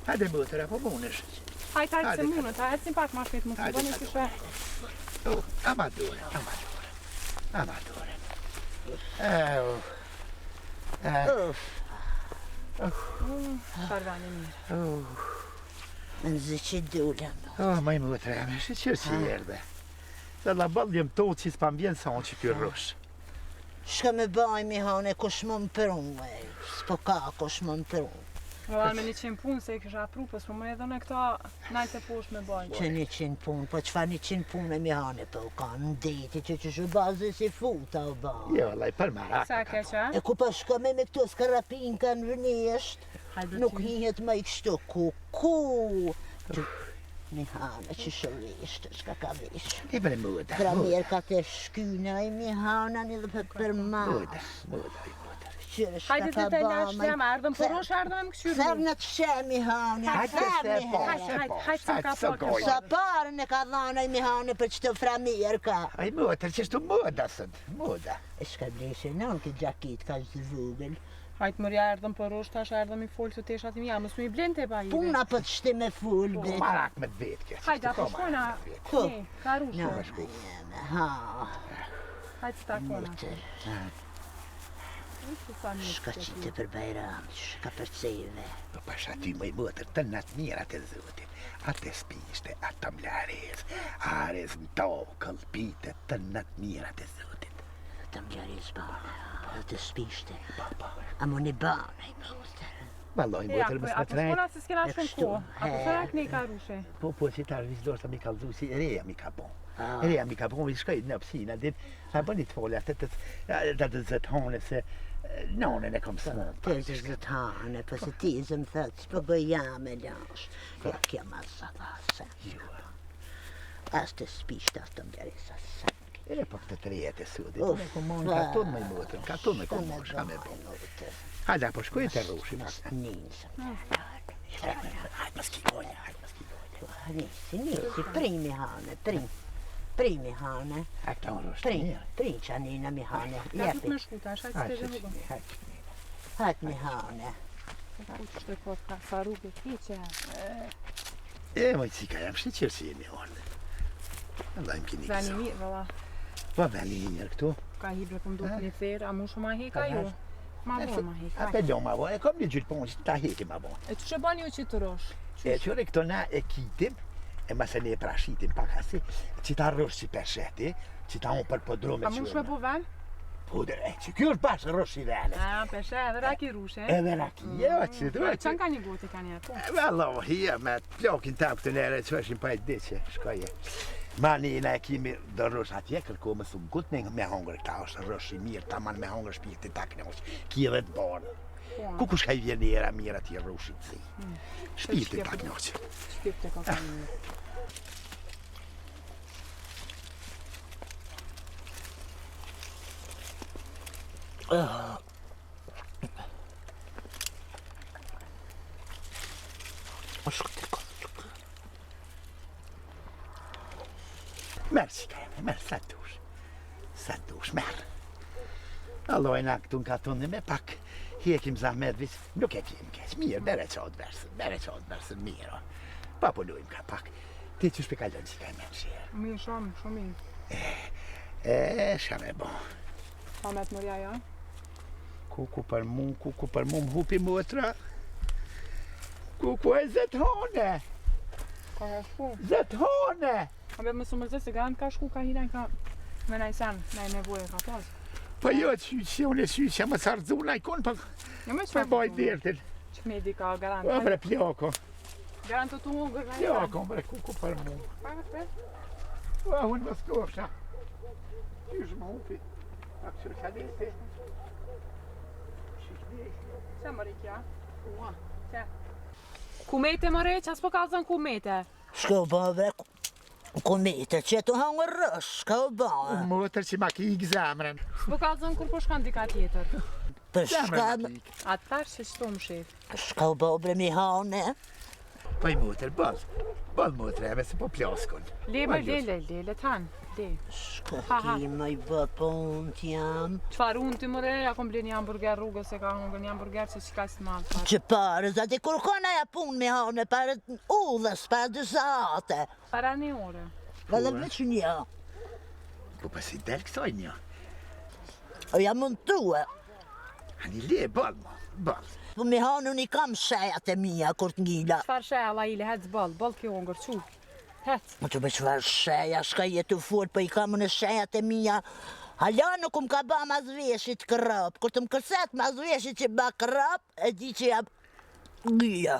Hajde motëra, po munesh. Hajde se munët, ecim pak ma shpejt, mos të bëni si shpe. Amadore. Parvani mirë. Në zë që dulem. Ma i motëra, me që që jerde. Se la bëlljem to që s'pam vjen sa unë që kjo rrush. Shka me baj mi hane kush më më përun, s'po ka kush më më përun. Vëllë me 100 punë se i kësha pru, pës më edhe në këta najtë e poshtë me bajnë. Që 100 punë, po qëfar 100 punë e mi hane po ka në deti që shu bazë si futa o ba. Jo, laj për marak. Sa keqa? E ku pa shka me këto skarapin kanë vënisht, nuk hihet ma i kështu ku. Mi hane që shëllishtë, shka ka vishë. I për e mëda. Pra mirë ka të shkyna i mi hana një dhe për mas. Mëda. Hajde të të lash jam, ardhëm për rosh, ardhëm më këshyrë. Sërë në të shemi hane, Hajde se ka po. Sa parën e ka dhana i mi hane për qëtë fra mirë ka. Aj mëtër që shtu mëda sënd, mëda. E shka bleshe në këtë gjakit ka zë vugël. Hajtë mërja ardhëm për rosh, tash ardhëm i folë të teshat i mja, mësë mu i blenë të ba i. Puna për të shti me full, bet. Marak me të vetë kjo. Hajde, apo shkojna, ne, ka rushë. Hajde së takona. Shka qite për bajram, shka për ceve. Po pasha ty më i mëtër të natë mirat e zotit. Atë spishte, atë mlarez, arez në tokëll, pite të natë mirat e zotit. Të mlarez bane, të spishte. A më një bane i mëtër. Valoj mëtër më së Apo shkona se s'kena shumë ko, apo sërak ne i ka rushe. Po që ta rrisdorë sa mi kalzu si reja mi ka bon. Reja mi ka bon, vi shkoj në pësina, dit, sa bëni të folja, të zëtë hone se nonën e kom së. Të zëtë hane, për se ti zë më thëtë, që për bëja me lash. Ja kja ma sa dhase. As të spishte, as të mjarës asë. E po këtë të rejet e sudit, me komon katon me mëtër, katon me komon, shka me bon. Hajde, po shkoj të rrushi, ma. Nisëm. Hajde, më skigonja, Nisi, primi hane, primi hane. A këta më rrushtë mirë. Pri qanina mi hane, Ka të jepi. me shkuta, shajtë së të gjëmë. Hajt mi hane. Shte po sa rrugë të që. E, moj cika, jam shqeqirë si jemi orë. Allah im kini Veni këso. mirë, vëlla. Po, veni mirë këtu. Ka hibre për mdo një therë, a mu shumë ma heka ju? Ma bo ma heka. A pe do ma bo, e kom një gjytë ponë që ta heki ma bo. E të që bani ju që të rosh? E qëre këto na e kitim, e mase ne e prashitim pak asi, që ta rrush si persheti, që ta unë për podrome A mu shme po ven? Po, që kjo është bashkë rrush i venes. A, peshe, edhe raki rushe. Edhe raki, jo, që duhet. Qënë ka një gote ka një ato? Vallo, hia me plokin tam këtë nere, që është një pajt diqe, shkoje. Ma njëna e kimi do rrush atje, kërko më thumë gut me hongër këta është rrush i mirë, ta man me hongër shpirti tak në është, ki edhe të borë. Ku kush ka i vjen njëra mirë ati rrushit zi. Shpirti tak në është. Shpirti ka ka një. Merci, merci, sa dush, merë. Alloj në këtu në katonë me pak, hekim zahmetvis, nuk e kim keq, mirë, bere qodë versën, mirë. Pa po lujmë ka pak, ti që shpikallon që ka e menë shirë. Mirë shumë, shumë mirë. Shame bon. Pa me të mërja, ja? Kuku për mu, më hupi motra. Kuku e zëthone, Ka ka shku. zëthone. A be më së mërzë se garant ka shku, ka hiren ka me najsen, naj nevoje ka pas. Po jo, që unë e që më sardzuna i konë, Jo me për boj dirtin. Që me ka garant. O, bre pljoko. Garant të tu më gërë najsen. Pljoko, bre kuku për mu. Pa me shpet? O, unë më skosha. Qysh më hupi. A këshur qadete. Që më rikja? Që? Kumete më re, që as po ka zënë kumete? Shka u ba bre, kumete që tu hangë rësh, shka u ba. Motër që ma ki i gëzamrën. S'po ka zënë kur po shkan dika tjetër. Për Zemrën shka, ma ki. A të tash që qëto më shef. shka u ba bre mi hane. Po i motër, ball motër, me se po plaskon. Le më le tan. Le. Shka ti më i bët, po unë t'jam. Çfarë unë ti more, ja kom bler një hamburger rrugës se ka hongër një hamburger se çka s'mal. Që parë, zati kur kona ja punë me hanë, para udhës, para 2 sate. Para një ore. Edhe veç një. Po pas i del kësaj një. O jam montuë. Hani le, ball. Po me hanë unë i kam shejat e mija kur t'ngila. Çfarë sheh alla ile hec ball ki hongër çu. Hec. Më të çfarë sheja, shka jetu fort, po i kam në shejat e mija. Hala nuk më ka ba mazveshit kërap. Kur të më kërset mazveshit që ba kërap, e di që jam... Gja.